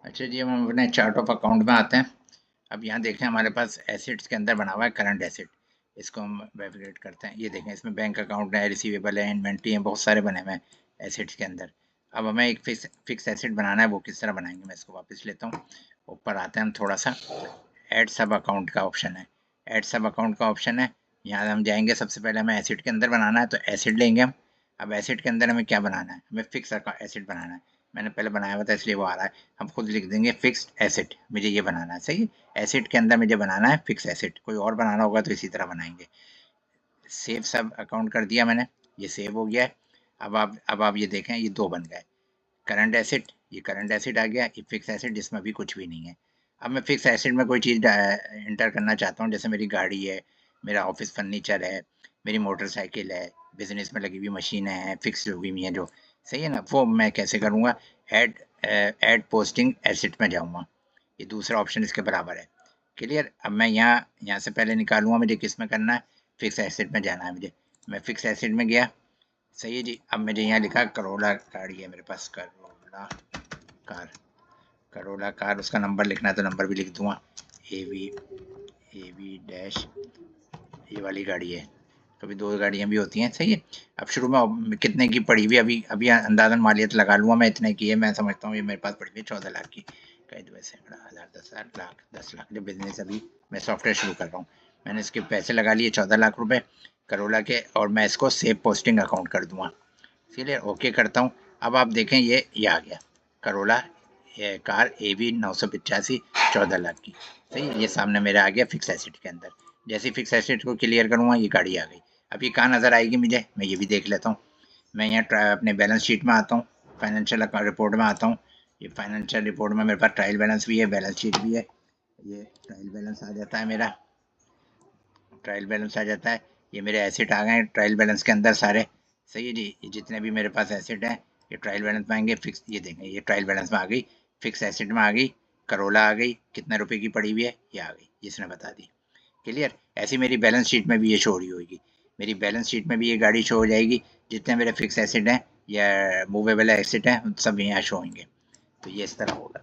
अच्छा जी, हम अपने चार्ट ऑफ अकाउंट में आते हैं। अब यहाँ देखें हमारे पास एसेट्स के अंदर बना हुआ है करंट एसेट। इसको हम वेरिफिकेट करते हैं। ये देखें इसमें बैंक अकाउंट है, रिसीवेबल है, इन्वेंट्री है, बहुत सारे बने हुए हैं एसेट्स के अंदर। अब हमें एक फिक्स एसेट बनाना है, वो किस तरह बनाएंगे, मैं इसको वापस लेता हूँ। ऊपर आते हैं हम थोड़ा सा, ऐड सब अकाउंट का ऑप्शन है। ऐड सब अकाउंट का ऑप्शन है, यहाँ हम जाएंगे। सबसे पहले हमें एसेट के अंदर बनाना है तो एसेट लेंगे हम। अब एसेट के अंदर हमें क्या बनाना है, हमें फिक्स एसेट बनाना है। मैंने पहले बनाया हुआ था इसलिए वो आ रहा है। हम खुद लिख देंगे फिक्स्ड एसेट, मुझे ये बनाना है। सही है, एसेट के अंदर मुझे बनाना है फिक्स एसेट। कोई और बनाना होगा तो इसी तरह बनाएंगे। सेव सब अकाउंट कर दिया मैंने, ये सेव हो गया है। अब आप ये देखें, ये दो बन गए। करंट एसेट, ये करंट एसेट आ गया, ये फिक्स एसेट जिसमें अभी कुछ भी नहीं है। अब मैं फिक्स एसेट में कोई चीज़ इंटर करना चाहता हूँ, जैसे मेरी गाड़ी है, मेरा ऑफिस फर्नीचर है, मेरी मोटरसाइकिल है, बिजनेस में लगी हुई मशीनें हैं, फिक्स लगी हुई हैं जो। सही है ना, वो मैं कैसे करूँगा, ऐड ऐड पोस्टिंग एसेट में जाऊँगा। ये दूसरा ऑप्शन इसके बराबर है। क्लियर। अब मैं यहाँ यहाँ से पहले निकालूंगा, मुझे किस में करना है, फिक्स एसेट में जाना है मुझे। मैं फिक्स एसेट में गया। सही है जी। अब मुझे यहाँ लिखा करोला गाड़ी है मेरे पास, करोला कार। करोला कार, उसका नंबर लिखना है तो नंबर भी लिख दूंगा, ए वी डैश, ये वाली गाड़ी है। कभी दो गाड़ियाँ भी होती हैं। सही है। अब शुरू में कितने की पड़ी हुई, अभी अभी अंदाजन मालियत लगा लूँगा मैं, इतने की है मैं समझता हूँ। ये मेरे पास पड़ी हुई है 14 लाख की। कई दो सैकड़ा, हज़ार, 10,000, लाख, 10 लाख। जो बिजनेस अभी मैं सॉफ्टवेयर शुरू कर रहा हूँ, मैंने इसके पैसे लगा लिए 14 लाख रुपए करोला के, और मैं इसको सेव पोस्टिंग अकाउंट कर दूंगा। इसीलिए ओके करता हूँ। अब आप देखें, ये आ गया करोला, ये कार AB 985, 14 लाख की। सही है, ये सामने मेरा आ गया फिक्स एसेट के अंदर। जैसे फिक्स एसेट को क्लियर करूँगा, ये गाड़ी आ गई। अब ये कहाँ नज़र आएगी मुझे, मैं ये भी देख लेता हूँ। मैं यहाँ अपने बैलेंस शीट में आता हूँ, फाइनेंशियल रिपोर्ट में आता हूँ। ये फाइनेंशियल रिपोर्ट में मेरे पास ट्रायल बैलेंस भी है, बैलेंस शीट भी है। ये ट्रायल बैलेंस आ जाता है मेरा, ट्रायल बैलेंस आ जाता है। ये मेरे एसेट आ गए ट्रायल बैलेंस के अंदर सारे। सही है जी, ये जितने भी मेरे पास एसेट हैं ये ट्रायल बैलेंस में आएंगे। फिक्स, ये देखें ये ट्रायल बैलेंस में आ गई, फिक्स एसेट में आ गई, करोला आ गई, कितने रुपए की पड़ी हुई है ये आ गई, जिसने बता दी। क्लियर। ऐसी मेरी बैलेंस शीट में भी ये शो हो रही होगी। मेरी बैलेंस शीट में भी ये गाड़ी शो हो जाएगी। जितने मेरे फिक्स एसेट हैं या मूवेबल एसेट हैं सब यहाँ शो होंगे। तो ये इस तरह होगा।